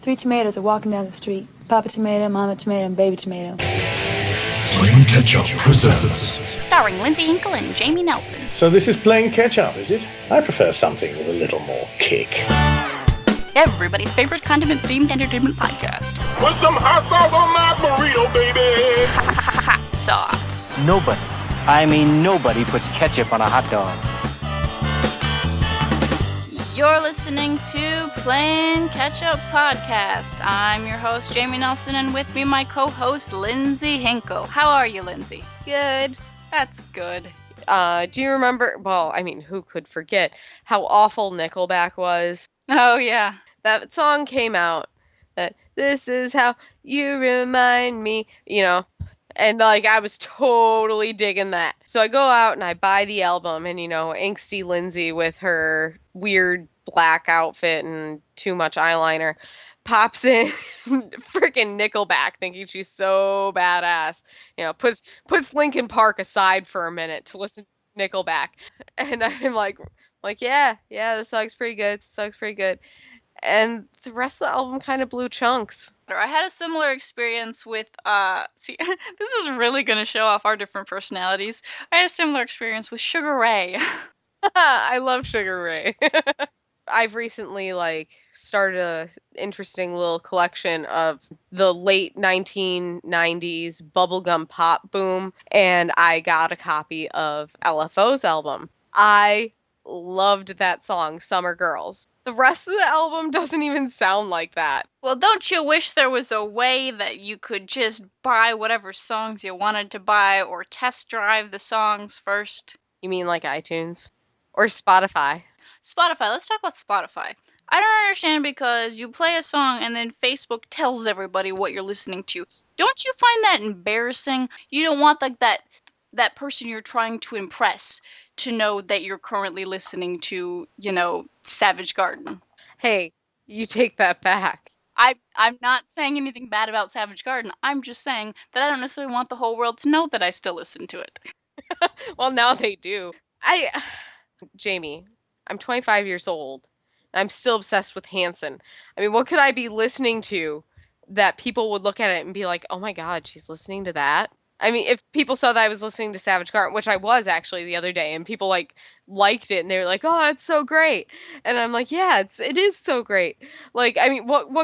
Three tomatoes are walking down the street. Papa tomato, mama tomato, and baby tomato. Playing Catch-Up presents. Starring Lindsay Hinkle and Jamie Nelson. So this is Playing Catch-Up, is it? I prefer something with a little more kick. Everybody's favorite condiment-themed entertainment podcast. Put some hot sauce on my burrito, baby! Hot sauce. Nobody puts ketchup on a hot dog. You're listening to Playing Catch-Up Podcast. I'm your host, Jamie Nelson, and with me, my co-host, Lindsay Hinkle. How are you, Lindsay? Good. That's good. Do you remember, who could forget how awful Nickelback was? Oh, yeah. That song came out, that this is how you remind me, and I was totally digging that. So I go out and I buy the album, and angsty Lindsay with her weird black outfit and too much eyeliner pops in freaking Nickelback thinking she's so badass. Puts Linkin Park aside for a minute to listen to Nickelback. And I'm like, yeah, this song's pretty good. And the rest of the album kind of blew chunks. I had a similar experience with, this is really going to show off our different personalities. I had a similar experience with Sugar Ray. I love Sugar Ray. I've recently, started a interesting little collection of the late 1990s bubblegum pop boom, and I got a copy of LFO's album. I loved that song, Summer Girls. The rest of the album doesn't even sound like that. Well, don't you wish there was a way that you could just buy whatever songs you wanted to buy or test drive the songs first? You mean like iTunes? Or Spotify? Spotify. Let's talk about Spotify. I don't understand because you play a song and then Facebook tells everybody what you're listening to. Don't you find that embarrassing? You don't want that person you're trying to impress to know that you're currently listening to, Savage Garden. Hey, you take that back. I'm not saying anything bad about Savage Garden. I'm just saying that I don't necessarily want the whole world to know that I still listen to it. Well, now they do. Jamie, I'm 25 years old. And I'm still obsessed with Hanson. I mean, what could I be listening to that people would look at it and be like, oh my God, she's listening to that? I mean, if people saw that I was listening to Savage Garden, which I was actually the other day, and people liked it, and they were like, "Oh, it's so great," and I'm like, "Yeah, it is so great." What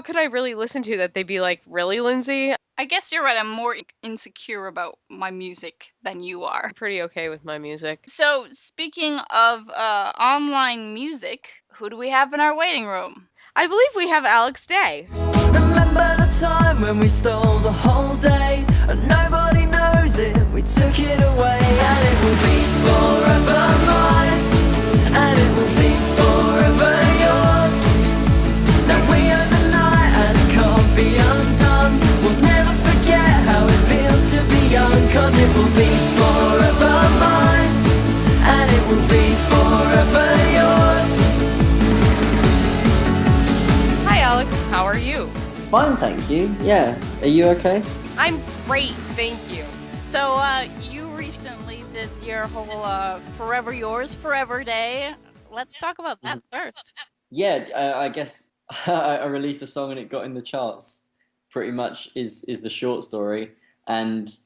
could I really listen to that they'd be like, "Really, Lindsay?" I guess you're right. I'm more insecure about my music than you are. I'm pretty okay with my music. So, speaking of online music, who do we have in our waiting room? I believe we have Alex Day. Remember the time when we stole the whole day and nobody knows it, we took it away, and it will be forever mine, and it will be forever yours. Now we own the night and it can't be undone. We'll never forget how it feels to be young, cause it will be forever mine, and it will be forever yours. Hi Alex, how are you? Fine, thank you. Yeah. Are you okay? I'm great, thank you. So, you recently did your whole Forever Yours Forever Day. Let's talk about that first. Yeah, I guess I released a song and it got in the charts. Pretty much is the short story, and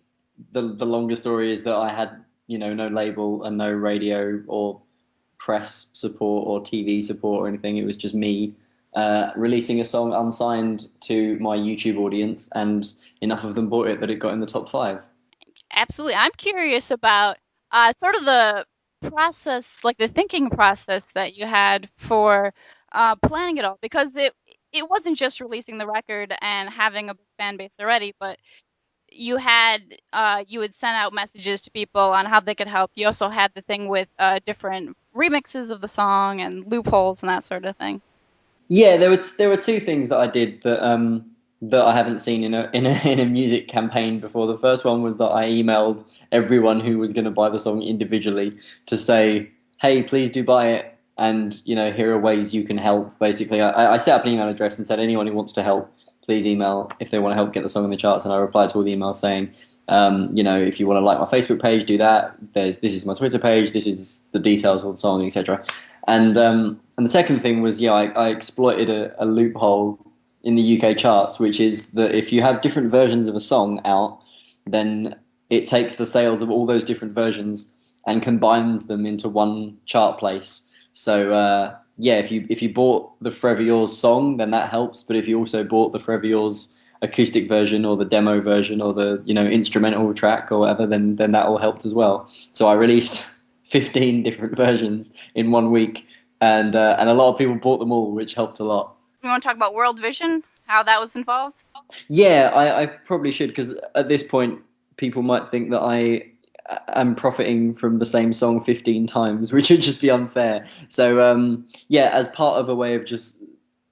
the longer story is that I had no label and no radio or press support or TV support or anything. It was just me releasing a song unsigned to my YouTube audience, and enough of them bought it that it got in the top 5. Absolutely. I'm curious about sort of the process, the thinking process that you had for planning it all, because it wasn't just releasing the record and having a big fan base already, but you would send out messages to people on how they could help. You also had the thing with different remixes of the song and loopholes and that sort of thing. Yeah, there were two things that I did that I haven't seen in a music campaign before. The first one was that I emailed everyone who was going to buy the song individually to say, hey, please do buy it, and here are ways you can help. Basically, I set up an email address and said, anyone who wants to help, please email if they want to help get the song in the charts. And I replied to all the emails saying, if you want to like my Facebook page, do that. This is my Twitter page. This is the details of the song, etc. And the second thing was, I exploited a loophole in the UK charts, which is that if you have different versions of a song out, then it takes the sales of all those different versions and combines them into one chart place. So yeah, if you bought the Forever Yours song, then that helps. But if you also bought the Forever Yours acoustic version or the demo version or the instrumental track or whatever, then that all helped as well. So I released 15 different versions in 1 week, and a lot of people bought them all, which helped a lot. You want to talk about World Vision, how that was involved? Yeah, I probably should, because at this point people might think that I am profiting from the same song 15 times, which would just be unfair. So yeah, as part of a way of just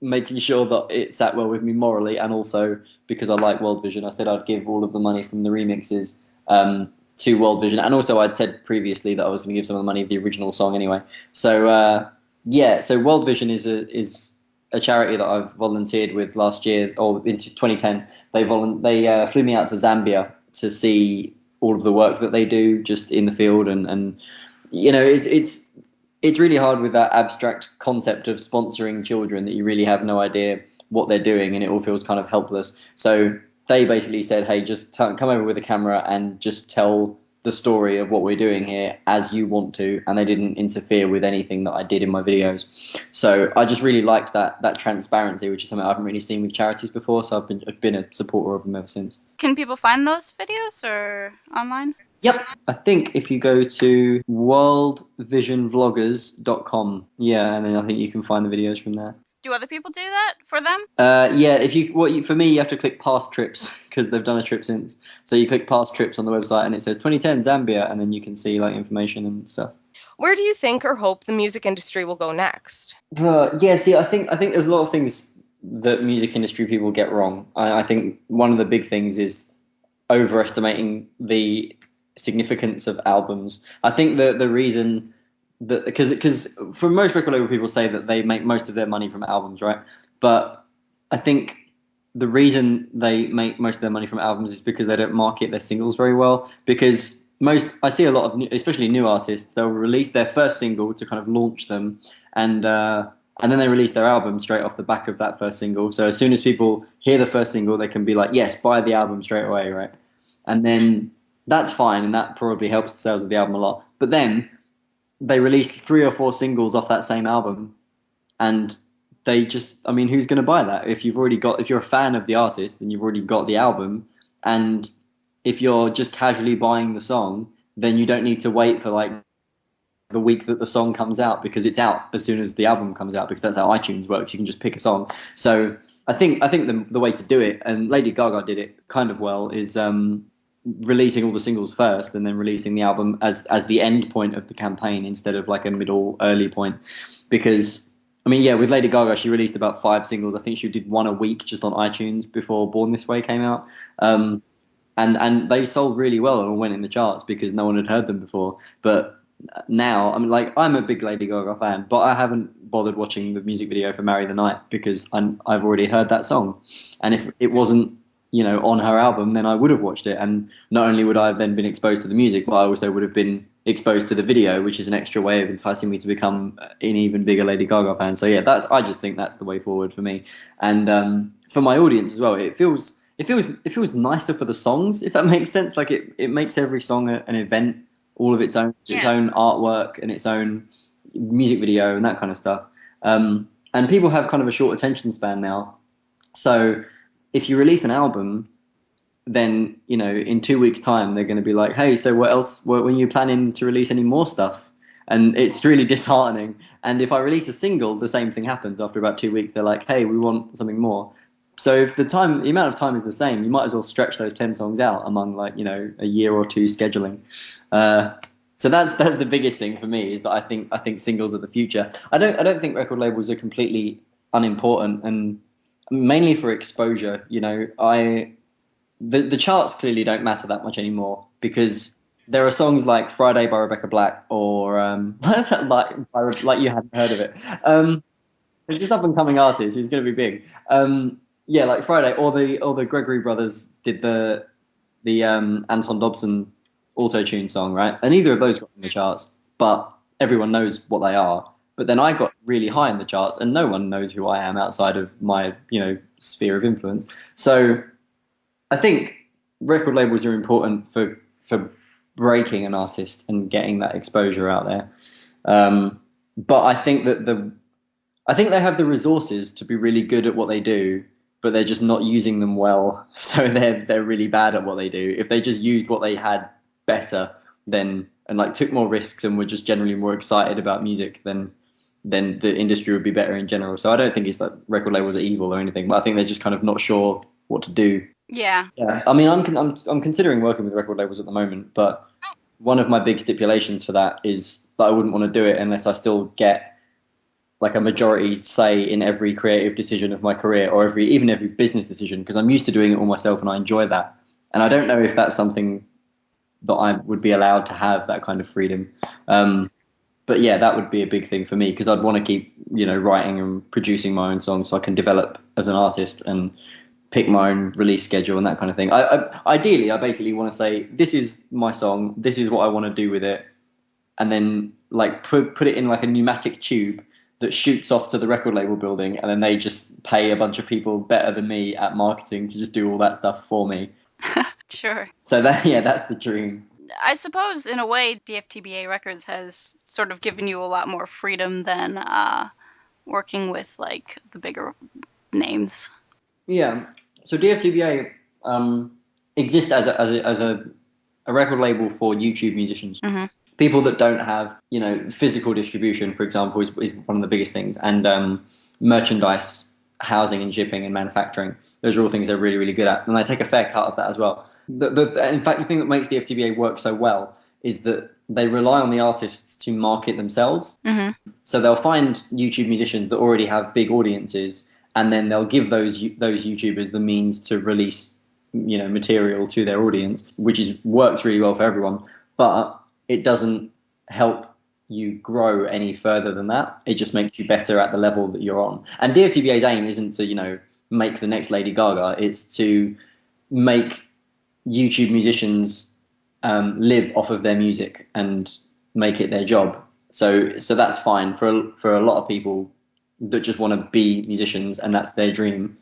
making sure that it sat well with me morally, and also because I like World Vision, I said I'd give all of the money from the remixes to World Vision, and also I'd said previously that I was going to give some of the money of the original song anyway. So yeah, so World Vision is a charity that I've volunteered with last year, or into 2010. They flew me out to Zambia to see all of the work that they do just in the field, and it's really hard with that abstract concept of sponsoring children that you really have no idea what they're doing, and it all feels kind of helpless. So they basically said, hey, just come over with a camera and just tell the story of what we're doing here as you want to, and they didn't interfere with anything that I did in my videos. So I just really liked that transparency, which is something I haven't really seen with charities before, so I've been a supporter of them ever since. Can people find those videos or online? Yep. I think if you go to worldvisionvloggers.com, yeah, and then I think you can find the videos from there. Do other people do that for them? Yeah, for me, you have to click past trips, because they've done a trip since. So you click past trips on the website and it says 2010 Zambia, and then you can see like information and stuff. Where do you think or hope the music industry will go next? Yeah, see, I think there's a lot of things that music industry people get wrong. I think one of the big things is overestimating the significance of albums. I think the reason that, because for most record label people say that they make most of their money from albums, right? But I think the reason they make most of their money from albums is because they don't market their singles very well. Because I see a lot of especially new artists, they'll release their first single to kind of launch them, and then they release their album straight off the back of that first single. So as soon as people hear the first single, they can be like, yes, buy the album straight away, right? And then that's fine, and that probably helps the sales of the album a lot. But then they release 3 or 4 singles off that same album, and they just, I mean, who's going to buy that? If you're a fan of the artist, then you've already got the album, and if you're just casually buying the song, then you don't need to wait for like the week that the song comes out, because it's out as soon as the album comes out, because that's how iTunes works. You can just pick a song. So I think the way to do it, and Lady Gaga did it kind of well, is releasing all the singles first and then releasing the album as the end point of the campaign instead of like a middle early point. Because I mean, yeah, with Lady Gaga, she released about 5 singles. I think she did 1 a week just on iTunes before Born This Way came out, and they sold really well and all went in the charts because no one had heard them before. But now, I mean, like, I'm a big Lady Gaga fan, but I haven't bothered watching the music video for Marry the Night because I've already heard that song, and if it wasn't on her album, then I would have watched it. And not only would I have then been exposed to the music, but I also would have been exposed to the video, which is an extra way of enticing me to become an even bigger Lady Gaga fan. So yeah, I just think that's the way forward for me, and for my audience as well. It feels nicer for the songs, if that makes sense. Like it makes every song an event, all of its own artwork and its own music video and that kind of stuff. And people have kind of a short attention span now, so if you release an album, then in 2 weeks' time they're going to be like, hey, so what else? When are you planning to release any more stuff? And it's really disheartening. And if I release a single, the same thing happens. After about 2 weeks, they're like, hey, we want something more. So if the amount of time is the same, you might as well stretch those 10 songs out among a year or two scheduling. So that's the biggest thing for me, is that I think singles are the future. I don't think record labels are completely unimportant, and mainly for exposure. The charts clearly don't matter that much anymore, because there are songs like Friday by Rebecca Black, or like you hadn't heard of it. It's just up and coming artist who's going to be big. Yeah, like Friday, or the Gregory Brothers did the Anton Dobson auto-tune song, right? And neither of those got in the charts, but everyone knows what they are. But then I got really high in the charts, and no one knows who I am outside of my, sphere of influence. So I think record labels are important for breaking an artist and getting that exposure out there. But I think that I think they have the resources to be really good at what they do, but they're just not using them well. So they're really bad at what they do. If they just used what they had better, and like took more risks and were just generally more excited about music, then the industry would be better in general. So I don't think it's like record labels are evil or anything, but I think they're just kind of not sure what to do. Yeah. Yeah. I mean, I'm considering working with record labels at the moment, but one of my big stipulations for that is that I wouldn't want to do it unless I still get like a majority say in every creative decision of my career, or even every business decision, because I'm used to doing it all myself and I enjoy that. And I don't know if that's something that I would be allowed to have, that kind of freedom. But yeah, that would be a big thing for me, because I'd want to keep, writing and producing my own songs so I can develop as an artist and pick my own release schedule and that kind of thing. Ideally, I basically want to say, this is my song, this is what I want to do with it, and then like put it in like a pneumatic tube that shoots off to the record label building, and then they just pay a bunch of people better than me at marketing to just do all that stuff for me. Sure. So that's the dream. I suppose in a way DFTBA Records has sort of given you a lot more freedom than working with like the bigger names. Yeah. So DFTBA exists as a record label for YouTube musicians. Mm-hmm. People that don't have, physical distribution, for example, is one of the biggest things, and merchandise, housing and shipping and manufacturing. Those are all things they're really, really good at, and they take a fair cut of that as well. In fact, the thing that makes DFTBA work so well is that they rely on the artists to market themselves. Mm-hmm. So they'll find YouTube musicians that already have big audiences, and then they'll give those YouTubers the means to release, material to their audience, which works really well for everyone. But it doesn't help you grow any further than that. It just makes you better at the level that you're on. And DFTBA's aim isn't to, make the next Lady Gaga. It's to make YouTube musicians live off of their music and make it their job. So that's fine for a lot of people that just want to be musicians and that's their dream.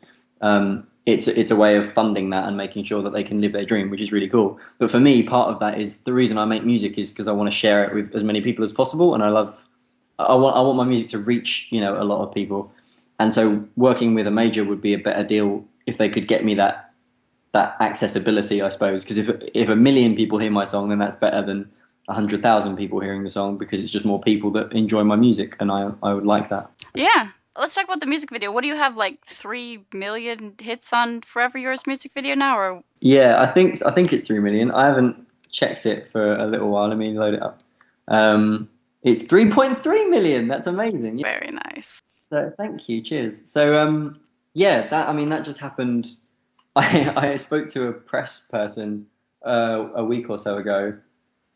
It's a way of funding that and making sure that they can live their dream, which is really cool. But for me, part of that is the reason I make music is because I want to share it with as many people as possible, and I want my music to reach a lot of people. And so working with a major would be a better deal if they could get me that accessibility, I suppose. Because if 1 million people hear my song, then that's better than 100,000 people hearing the song, because it's just more people that enjoy my music, and I would like that. Yeah. Let's talk about the music video. What do you have, like 3 million hits on Forever Yours music video now, or? Yeah, I think it's 3 million. I haven't checked it for a little while. Let me load it up. It's 3.3 million. That's amazing. Yeah. Very nice. So thank you. Cheers. So that just happened. I spoke to a press person a week or so ago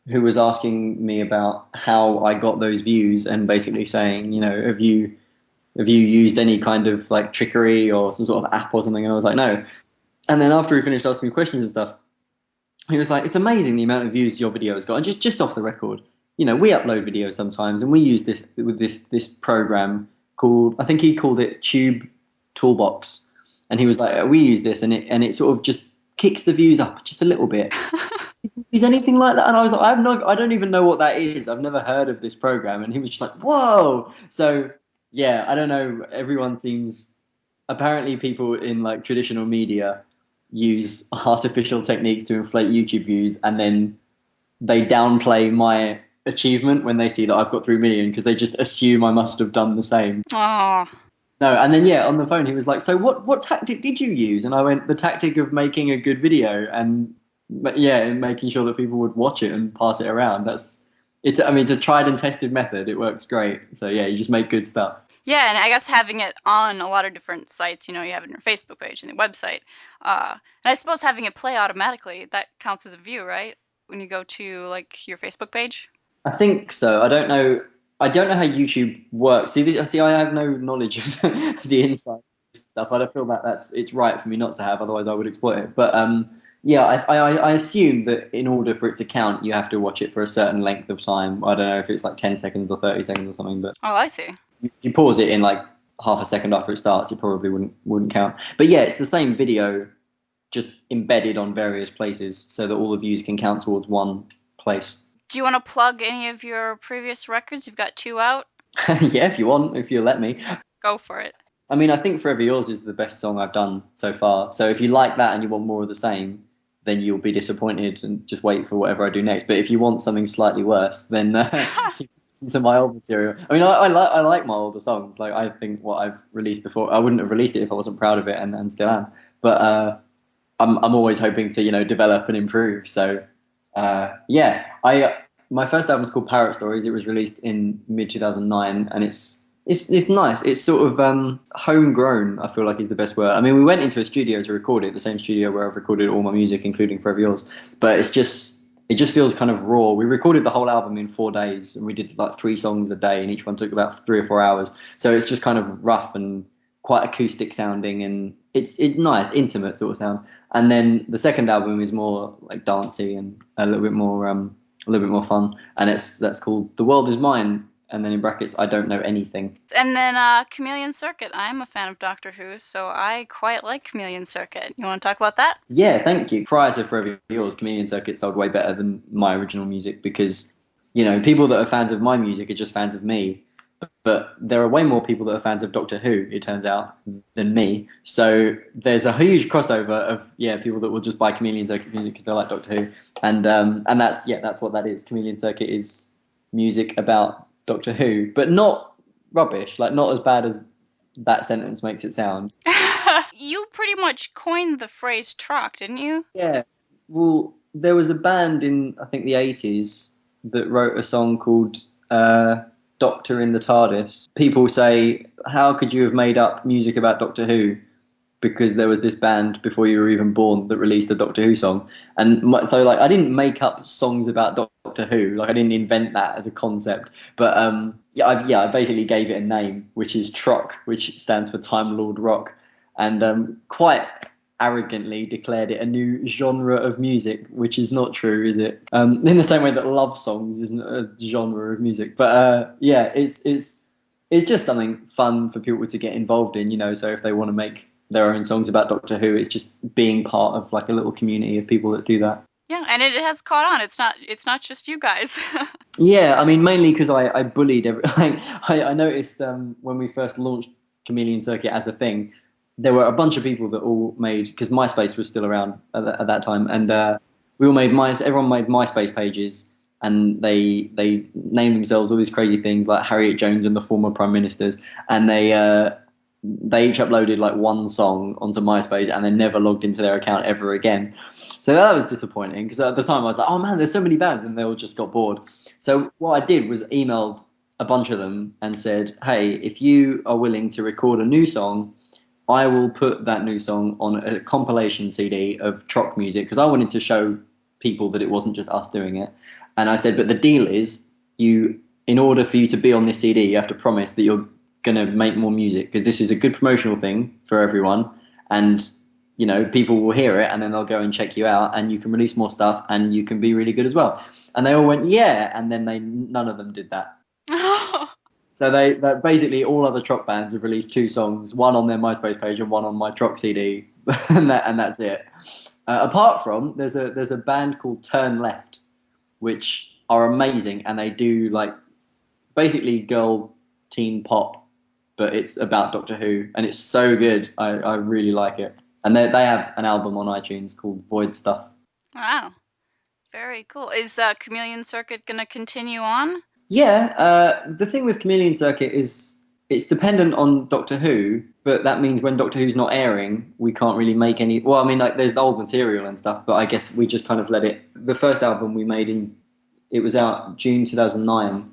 who was asking me about how I got those views, and basically saying, have you used any kind of like trickery or some sort of app or something? And I was like, no. And then after he finished asking me questions and stuff, he was like, it's amazing the amount of views your video has got. And just off the record, we upload videos sometimes, and we use this with this program called, I think he called it Tube Toolbox. And he was like, we use this, and it sort of just kicks the views up just a little bit. Is anything like that? And I was like, I don't even know what that is. I've never heard of this program. And he was just like, whoa. So yeah, I don't know. Apparently people in like traditional media use artificial techniques to inflate YouTube views, and then they downplay my achievement when they see that I've got 3 million, because they just assume I must have done the same. Aww. No, and then on the phone he was like, so what tactic did you use? And I went, the tactic of making a good video and making sure that people would watch it and pass it around. It's a tried and tested method. It works great. So yeah, you just make good stuff. Yeah, and I guess having it on a lot of different sites, you have it on your Facebook page and the website. And I suppose having it play automatically, that counts as a view, right? When you go to like your Facebook page? I think so. I don't know how YouTube works. See, I have no knowledge of the inside stuff. I don't feel that it's right for me not to have, otherwise I would exploit it. But I assume that in order for it to count, you have to watch it for a certain length of time. I don't know if it's like 10 seconds or 30 seconds or something. But oh, I see. if you pause it in like half a second after it starts, it probably wouldn't count. But yeah, it's the same video, just embedded on various places so that all the views can count towards one place. Do you want to plug any of your previous records? You've got 2 out. Yeah, if you want, if you let me. Go for it. I mean, I think Forever Yours is the best song I've done so far. So if you like that and you want more of the same, then you'll be disappointed and just wait for whatever I do next. But if you want something slightly worse, then listen to my old material. I mean, I like my older songs. Like, I think what I've released before, I wouldn't have released it if I wasn't proud of it, and still am. But I'm always hoping to, you know, develop and improve. So yeah, my first album is called Parrot Stories. It was released in mid-2009, and it's nice. It's sort of homegrown, I feel like, is the best word. I mean, we went into a studio to record it, the same studio where I've recorded all my music, including Forever Yours. But it just feels kind of raw. We recorded the whole album in 4 days, and we did like 3 songs a day, and each one took about 3 or 4 hours. So it's just kind of rough and quite acoustic sounding, and it's nice, intimate sort of sound. And then the second album is more like dancey and a little bit more fun, and that's called The World Is Mine, and then in brackets, I don't know anything. And then Chameleon Circuit. I'm a fan of Doctor Who, so I quite like Chameleon Circuit. You want to talk about that? Yeah, thank you. Prior to Forever Yours, Chameleon Circuit sold way better than my original music because, you know, people that are fans of my music are just fans of me. But there are way more people that are fans of Doctor Who, it turns out, than me. So there's a huge crossover of people that will just buy Chameleon Circuit music because they like Doctor Who, and that's what that is. Chameleon Circuit is music about Doctor Who, but not rubbish, like not as bad as that sentence makes it sound. You pretty much coined the phrase "truck," didn't you? Yeah. Well, there was a band in, I think, the 80s that wrote a song called Doctor in the TARDIS. People say, how could you have made up music about Doctor Who? Because there was this band before you were even born that released a Doctor Who song. And so, like, I didn't make up songs about Doctor Who. Like, I didn't invent that as a concept. But, I basically gave it a name, which is TROC, which stands for Time Lord Rock. And quite arrogantly declared it a new genre of music, which is not true, is it? In the same way that love songs isn't a genre of music. But, it's just something fun for people to get involved in, you know. So if they want to make their own songs about Doctor Who, it's just being part of like a little community of people that do that. Yeah, and it has caught on. It's not just you guys. Yeah, I mean, mainly because I bullied I noticed when we first launched Chameleon Circuit as a thing, there were a bunch of people that all made, because MySpace was still around at that time, and everyone made MySpace pages, and they named themselves all these crazy things like Harriet Jones and the former prime ministers, and they each uploaded like one song onto MySpace and then never logged into their account ever again. So that was disappointing because at the time I was like, oh man, there's so many bands, and they all just got bored. So what I did was emailed a bunch of them and said, hey, if you are willing to record a new song, I will put that new song on a compilation CD of TROC music, because I wanted to show people that it wasn't just us doing it. And I said, but the deal is, in order for you to be on this CD, you have to promise that you're going to make more music, because this is a good promotional thing for everyone, and you know, people will hear it and then they'll go and check you out, and you can release more stuff and you can be really good as well. And they all went, yeah, and then none of them did that. So they basically, all other TROC bands have released 2 songs, one on their MySpace page and one on my TROC CD, and that's it. Apart from, there's a band called Turn Left, which are amazing, and they do like basically girl teen pop, but it's about Doctor Who, and it's so good. I really like it. And they have an album on iTunes called Void Stuff. Wow, very cool. Is Chameleon Circuit going to continue on? Yeah, the thing with Chameleon Circuit is it's dependent on Doctor Who, but that means when Doctor Who's not airing, we can't really make any. Well, I mean, like there's the old material and stuff, but I guess we just kind of let it. The first album we made it was out June 2009.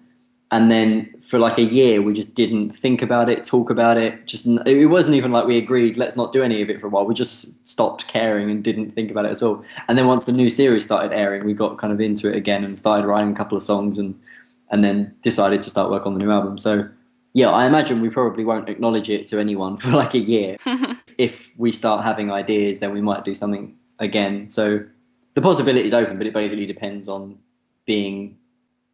And then for like a year, we just didn't think about it, talk about it. It wasn't even like we agreed, let's not do any of it for a while. We just stopped caring and didn't think about it at all. And then once the new series started airing, we got kind of into it again and started writing a couple of songs and then decided to start work on the new album. So yeah, I imagine we probably won't acknowledge it to anyone for like a year. If we start having ideas, then we might do something again. So the possibility is open, but it basically depends on being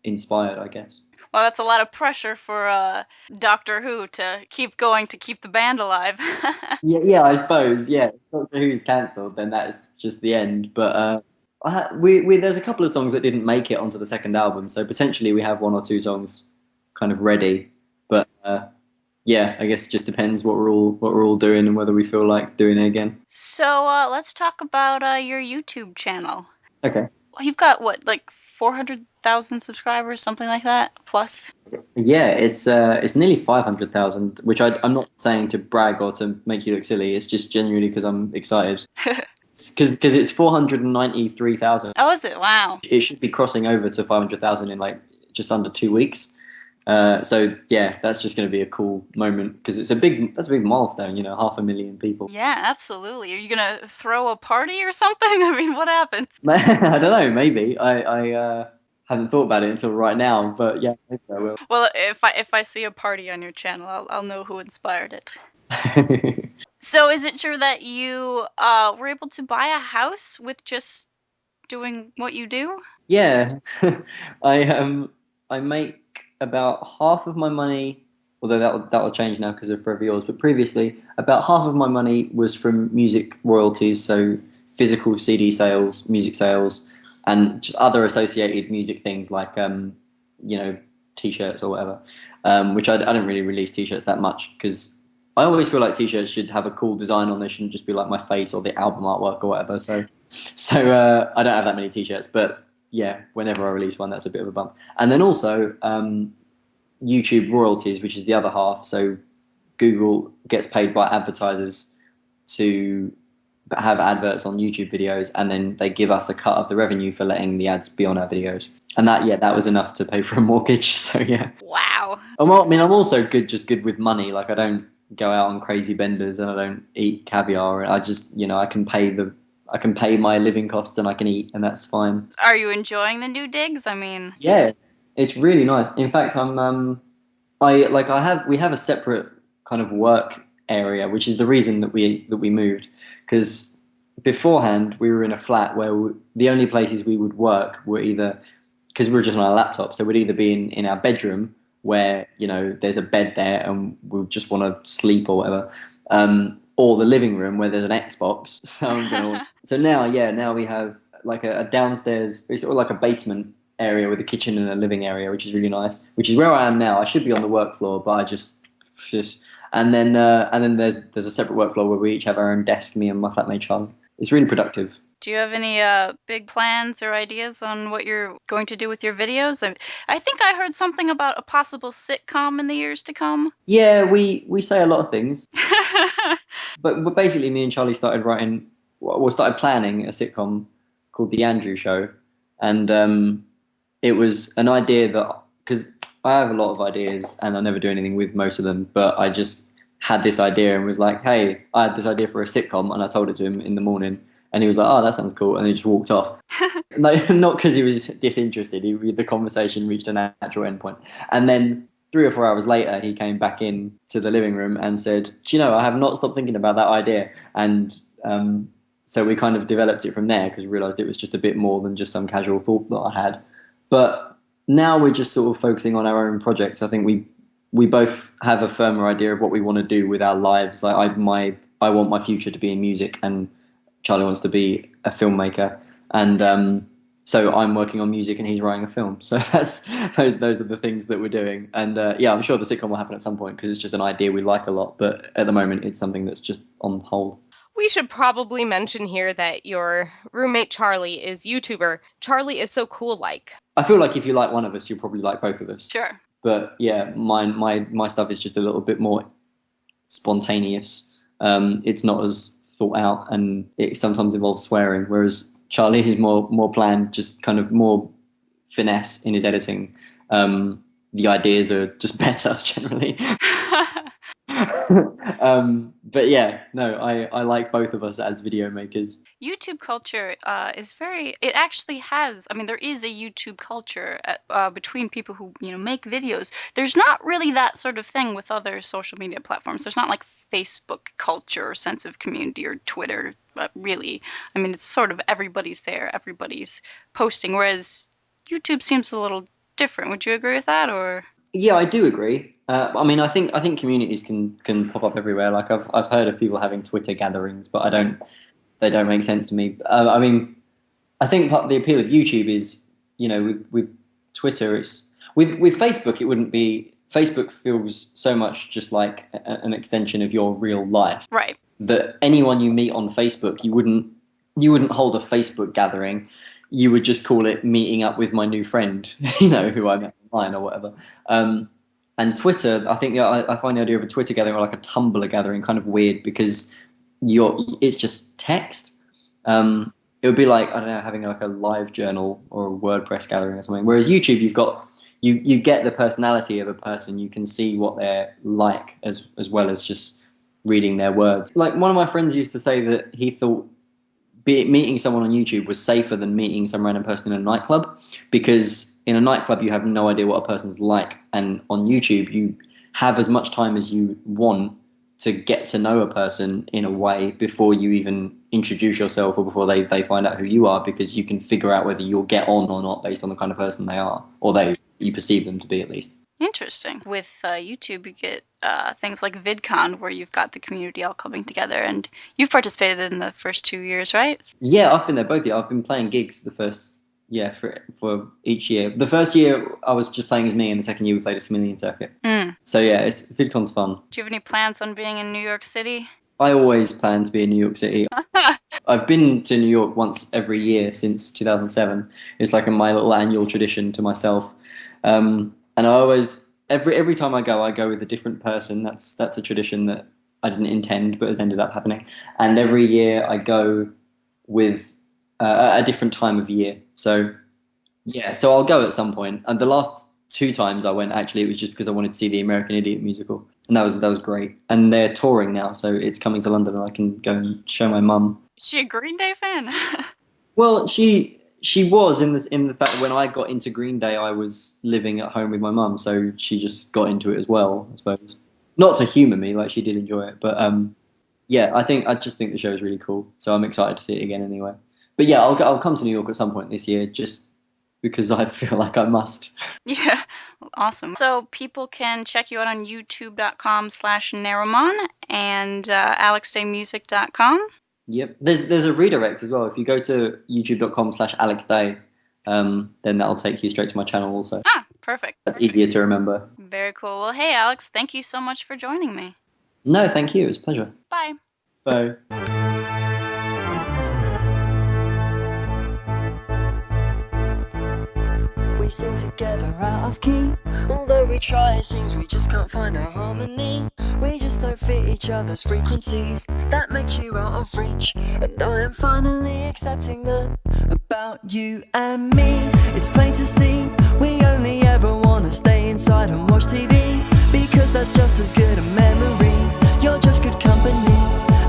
inspired, I guess. Well, that's a lot of pressure for Doctor Who to keep going to keep the band alive. Yeah, I suppose. Yeah, if Doctor Who's cancelled, then that's just the end. But we there's a couple of songs that didn't make it onto the second album, so potentially we have one or two songs kind of ready. But yeah, I guess it just depends what we're all doing and whether we feel like doing it again. So let's talk about your YouTube channel. Okay. Well, you've got what, like 400,000 subscribers, something like that, plus? Yeah, it's nearly 500,000, which I'm not saying to brag or to make you look silly. It's just genuinely because I'm excited. Because it's 493,000. Oh, is it? Wow. It should be crossing over to 500,000 in like just under 2 weeks. So yeah, that's just going to be a cool moment because that's a big milestone, 500,000 people. Yeah, absolutely. Are you gonna throw a party or something? I mean, what happens? I don't know, maybe. I haven't thought about it until right now, but yeah, maybe I will. Well, if I see a party on your channel, I'll know who inspired it. So is it true that you were able to buy a house with just doing what you do? Yeah, I make about half of my money, although that will change now because of Forever Yours. But previously, about half of my money was from music royalties, so physical CD sales, music sales, and just other associated music things like T-shirts or whatever. Which I don't really release T-shirts that much because I always feel like T-shirts should have a cool design on. They shouldn't just be like my face or the album artwork or whatever. So I don't have that many T-shirts, but yeah, whenever I release one, that's a bit of a bump. And then also YouTube royalties, which is the other half. So Google gets paid by advertisers to have adverts on YouTube videos, and then they give us a cut of the revenue for letting the ads be on our videos. And that was enough to pay for a mortgage. So yeah. Wow. I'm also good with money. Like I don't go out on crazy benders and I don't eat caviar. I just, I can pay my living costs and I can eat, and that's fine. Are you enjoying the new digs? I mean, yeah, it's really nice. In fact, we have a separate kind of work area, which is the reason that we moved. Because beforehand we were in a flat where the only places we would work were either, because we were just on our laptop, so we'd either be in our bedroom where there's a bed there and we just want to sleep or whatever. Or the living room where there's an Xbox. So now we have like a downstairs, it's sort of like a basement area with a kitchen and a living area, which is really nice. Which is where I am now. I should be on the work floor, but I just and then there's a separate work floor where we each have our own desk, me and my flatmate Charlie. It's really productive. Do you have any big plans or ideas on what you're going to do with your videos? I think I heard something about a possible sitcom in the years to come. Yeah, we say a lot of things. But basically, me and Charlie started planning a sitcom called The Andrew Show. And it was an idea that, because I have a lot of ideas and I never do anything with most of them, but I just had this idea and was like, hey, I had this idea for a sitcom, and I told it to him in the morning. And he was like, oh, that sounds cool. And he just walked off. Not because he was disinterested. The conversation reached a natural endpoint. And then 3 or 4 hours later, he came back in to the living room and said, do you know, I have not stopped thinking about that idea. And so we kind of developed it from there because we realised it was just a bit more than just some casual thought that I had. But now we're just sort of focusing on our own projects. I think we both have a firmer idea of what we want to do with our lives. Like I want my future to be in music, and Charlie wants to be a filmmaker, and so I'm working on music and he's writing a film. So those are the things that we're doing. And yeah, I'm sure the sitcom will happen at some point because it's just an idea we like a lot. But at the moment, it's something that's just on hold. We should probably mention here that your roommate Charlie is YouTuber. Charlie is so cool like. I feel like if you like one of us, you'll probably like both of us. Sure. But yeah, my stuff is just a little bit more spontaneous. It's not as thought out, and it sometimes involves swearing, whereas Charlie is more planned, just kind of more finesse in his editing. The ideas are just better generally. But yeah, no, I like both of us as video makers. YouTube culture is it actually has, I mean, there is a YouTube culture between people who, make videos. There's not really that sort of thing with other social media platforms. There's not like Facebook culture or sense of community or Twitter, really. I mean, it's sort of everybody's there, everybody's posting, whereas YouTube seems a little different. Would you agree with that, or? Yeah, I do agree. I mean, I think communities can pop up everywhere. Like I've heard of people having Twitter gatherings, but they don't make sense to me. I mean, I think part of the appeal of YouTube is, you know, with Twitter, it's with Facebook, it wouldn't be. Facebook feels so much just like an extension of your real life. Right. That anyone you meet on Facebook, you wouldn't hold a Facebook gathering. You would just call it meeting up with my new friend, you know, who I met online or whatever. And Twitter, I think I find the idea of a Twitter gathering or like a Tumblr gathering kind of weird because it's just text. It would be like, I don't know, having like a live journal or a WordPress gathering or something. Whereas YouTube, you've got you get the personality of a person. You can see what they're like as well as just reading their words. Like one of my friends used to say that he thought meeting someone on YouTube was safer than meeting some random person in a nightclub, because in a nightclub you have no idea what a person's like, and on YouTube you have as much time as you want to get to know a person in a way before you even introduce yourself or before they find out who you are, because you can figure out whether you'll get on or not based on the kind of person they are, or you perceive them to be at least. Interesting. With YouTube, you get things like VidCon, where you've got the community all coming together, and you've participated in the first 2 years, right? Yeah, I've been there both years. I've been playing gigs the first for each year. The first year I was just playing as me, and the second year we played as Chameleon Circuit. So yeah, VidCon's fun. Do you have any plans on being in New York City? I always plan to be in New York City. I've been to New York once every year since 2007. It's like my little annual tradition to myself. And I always, every time I go with a different person. That's a tradition that I didn't intend, but has ended up happening. And every year I go with a different time of year. So yeah, so I'll go at some point. And the last 2 times I went, actually, it was just because I wanted to see the American Idiot musical, and that was great. And they're touring now, so it's coming to London, and I can go and show my mum. Is she a Green Day fan? Well, she was in the fact that when I got into Green Day, I was living at home with my mum, so she just got into it as well, I suppose. Not to humour me, like she did enjoy it, but yeah, I just think the show is really cool, so I'm excited to see it again anyway. But yeah, I'll come to New York at some point this year, just because I feel like I must. Yeah, awesome. So people can check you out on youtube.com/Narrowmon and alexdaymusic.com. Yep. There's a redirect as well. If you go to youtube.com/AlexDay, then that'll take you straight to my channel also. Ah, perfect. That's easier to remember. Very cool. Well, hey, Alex, thank you so much for joining me. No, thank you. It was a pleasure. Bye. Bye. We sing together out of key. Although we try, it seems we just can't find our harmony. We just don't fit each other's frequencies. That makes you out of reach, and I am finally accepting that about you and me. It's plain to see, we only ever wanna stay inside and watch TV, because that's just as good a memory. You're just good company,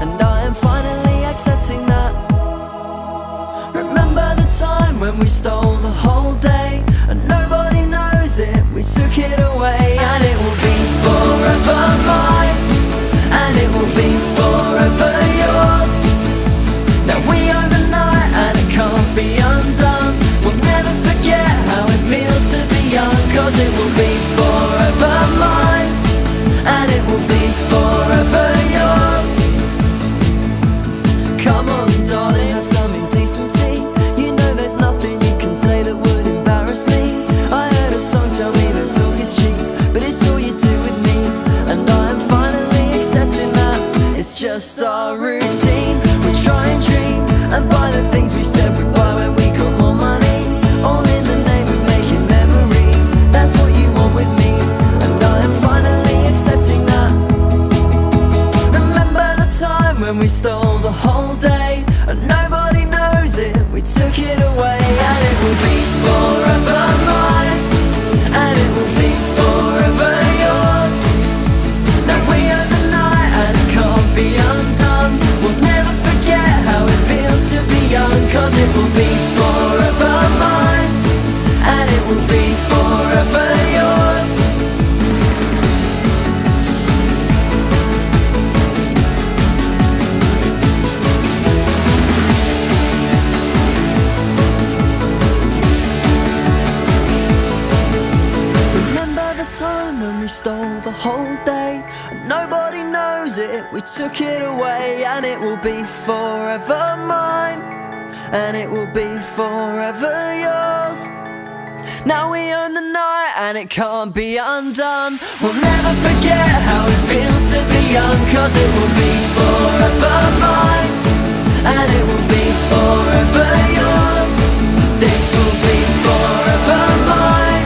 and I am finally accepting that. Remember the time when we stole the whole day, and nobody knows it, we took it away. And it will be forever mine, and it will be forever yours. Now we own the night, and it can't be undone. We'll never forget how it feels to be young, 'cause it will be forever mine, and it will be forever yours. Come on, darling, have some indecency. You know there's nothing you can and it will be forever yours. Now we own the night and it can't be undone. We'll never forget how it feels to be young, 'cause it will be forever mine, and it will be forever yours. This will be forever mine,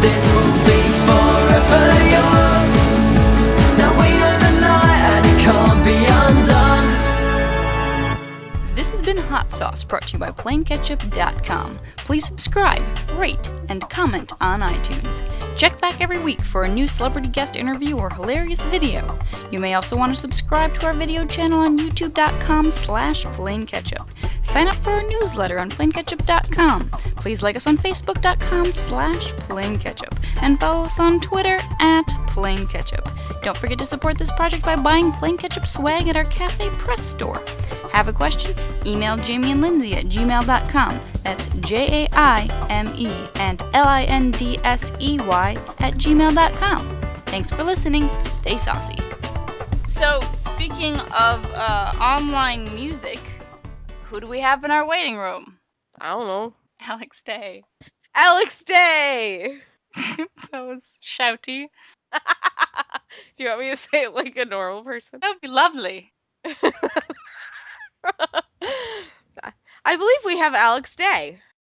this will be forever yours. Now we own the night and it can't be undone. This has been Hot Sauce, brought to you by PlainKetchup.com. Please subscribe, rate, and comment on iTunes. Check back every week for a new celebrity guest interview or hilarious video. You may also want to subscribe to our video channel on YouTube.com/PlainKetchup. Sign up for our newsletter on PlainKetchup.com. Please like us on Facebook.com/PlainKetchup. And follow us on Twitter @PlainKetchup. Don't forget to support this project by buying Plain Ketchup swag at our Cafe Press store. Have a question? Email Jamie and Lindsay at gmail.com. That's JAIME and LINDSEY at gmail.com. Thanks for listening. Stay saucy. So, speaking of online music, who do we have in our waiting room? I don't know. Alex Day. Alex Day! That was shouty. Do you want me to say it like a normal person? That would be lovely. I believe we have Alex Day.